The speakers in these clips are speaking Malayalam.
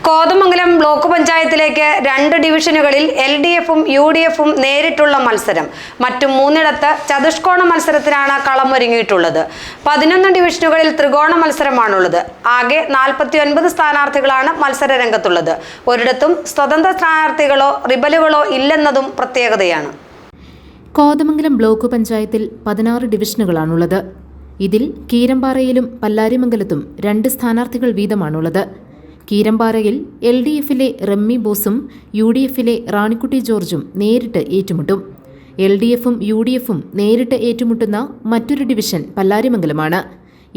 കോതമംഗലം ബ്ലോക്ക് പഞ്ചായത്തിലേക്ക് 2 ഡിവിഷനുകളിൽ LDF-ഉം UDF-ഉം നേരിട്ടുള്ള മത്സരം. മറ്റു 3 ചതുഷ്കോണ മത്സരത്തിനാണ് കളമൊരുങ്ങിയിട്ടുള്ളത്. 11 ഡിവിഷനുകളിൽ ത്രികോണ മത്സരമാണുള്ളത്. ആകെ 49 സ്ഥാനാർത്ഥികളാണ് മത്സര രംഗത്തുള്ളത്. ഒരിടത്തും സ്വതന്ത്ര സ്ഥാനാർത്ഥികളോ റിബലുകളോ ഇല്ലെന്നതും പ്രത്യേകതയാണ്. കോതമംഗലം ബ്ലോക്ക് പഞ്ചായത്തിൽ 16 ഡിവിഷനുകളാണുള്ളത്. ഇതിൽ കീരമ്പാറയിലും പല്ലാരിമംഗലത്തും 2 സ്ഥാനാർത്ഥികൾ വീതമാണുള്ളത്. കീരമ്പാറയിൽ LDF-ലെ റമ്മി ബോസും UDF-ലെ റാണിക്കുട്ടി ജോർജും നേരിട്ട് ഏറ്റുമുട്ടും. LDF-ഉം UDF-ഉം നേരിട്ട് ഏറ്റുമുട്ടുന്ന മറ്റൊരു ഡിവിഷൻ പല്ലാരിമംഗലമാണ്.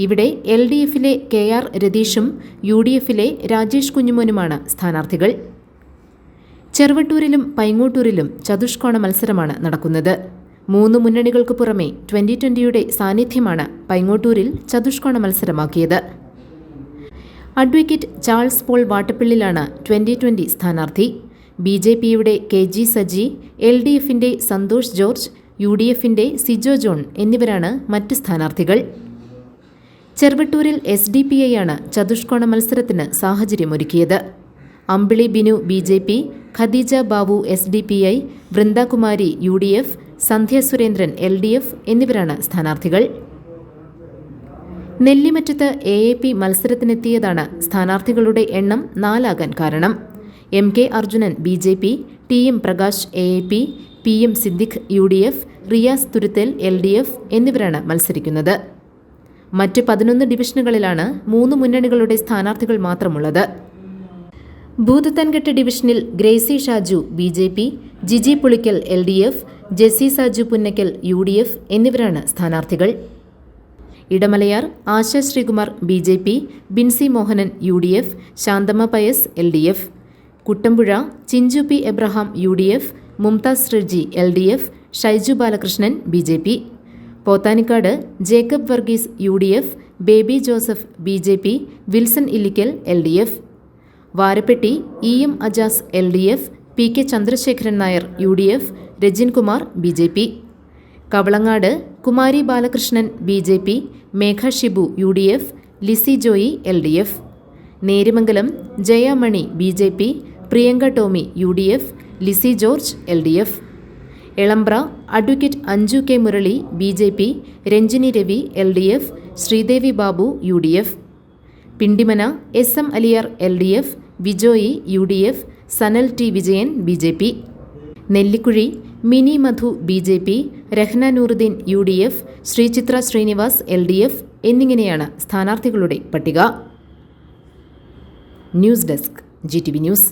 ഇവിടെ LDF-ലെ KR രതീഷും UDF-ലെ രാജേഷ് കുഞ്ഞുമോനുമാണ് സ്ഥാനാർത്ഥികൾ. ചെറുവട്ടൂരിലും പൈങ്ങോട്ടൂരിലും ചതുഷ്കോണ മത്സരമാണ് നടക്കുന്നത്. 3 മുന്നണികൾക്ക് പുറമെ 2020-യുടെ സാന്നിധ്യമാണ് പൈങ്ങോട്ടൂരിൽ ചതുഷ്കോണ മത്സരമാക്കിയത്. അഡ്വക്കേറ്റ് ചാൾസ് പോൾ വാട്ടപ്പിള്ളിലാണ് 2020 സ്ഥാനാർത്ഥി. BJP-യുടെ KG സജി, LDF-ന്റെ സന്തോഷ് ജോർജ്, UDF-ന്റെ സിജോ ജോൺ എന്നിവരാണ് മറ്റ് സ്ഥാനാർത്ഥികൾ. ചെറുവട്ടൂരിൽ SDPI-യാണ് ചതുഷ്കോണ മത്സരത്തിന് സാഹചര്യമൊരുക്കിയത്. അമ്പിളി Binu BJP, Khadija Babu SDPI, Vrindakumari UDF, സന്ധ്യ സുരേന്ദ്രൻ LDF എന്നിവരാണ് സ്ഥാനാർത്ഥികൾ. നെല്ലിമറ്റത്ത് AAP മത്സരത്തിനെത്തിയതാണ് സ്ഥാനാർത്ഥികളുടെ എണ്ണം 4 ആകാൻ കാരണം. MK Arjunan BJP, TM Prakash AAP, PM Siddique UDF, Riyas Thuruthal LDF എന്നിവരാണ് മത്സരിക്കുന്നത്. മറ്റ് 11 ഡിവിഷനുകളിലാണ് 3 മുന്നണികളുടെ സ്ഥാനാർത്ഥികൾ മാത്രമുള്ളത്. ഭൂതത്താൻകെട്ട് ഡിവിഷനിൽ Gracy Shaju BJP, Jiji Pulikkal LDF, Jessy Saju Punnakkal UDF എന്നിവരാണ് സ്ഥാനാർത്ഥികൾ. Idamalayar Asha Sreekumar BJP, Binsi Mohanan UDF, Shanthamma Pius LDF, Kuttampuzha Chinchu P Abraham UDF, Mumtaz Reji LDF, Shaiju Balakrishnan BJP, Pothanikkad Jacob Varghese UDF, Baby Joseph BJP, Wilson Illikkal LDF, Varappetty EM Ajas LDF, PK Chandrasekharan Nair UDF, Rajin Kumar BJP, Kavalangad Kumari Balakrishnan BJP, Megha Shibu UDF, Lissy Joy LDF, Nerimangalam Jayamani BJP, Priyanka Tommy UDF, Lissy George LDF, Elambra advocate Anju K Murali BJP, Ranjini Ravi LDF, Sreedevi Babu UDF, Pindimana SM Aliyar LDF, Vijoy UDF, Sanal T Vijayan BJP, Nellikuzhi Mini Madhu BJP, Rahna Nooruddin UDF, Sreechithra Sreenivas LDF എന്നിങ്ങനെയാണ് സ്ഥാനാർത്ഥികളുടെ പട്ടിക. News desk GTV news.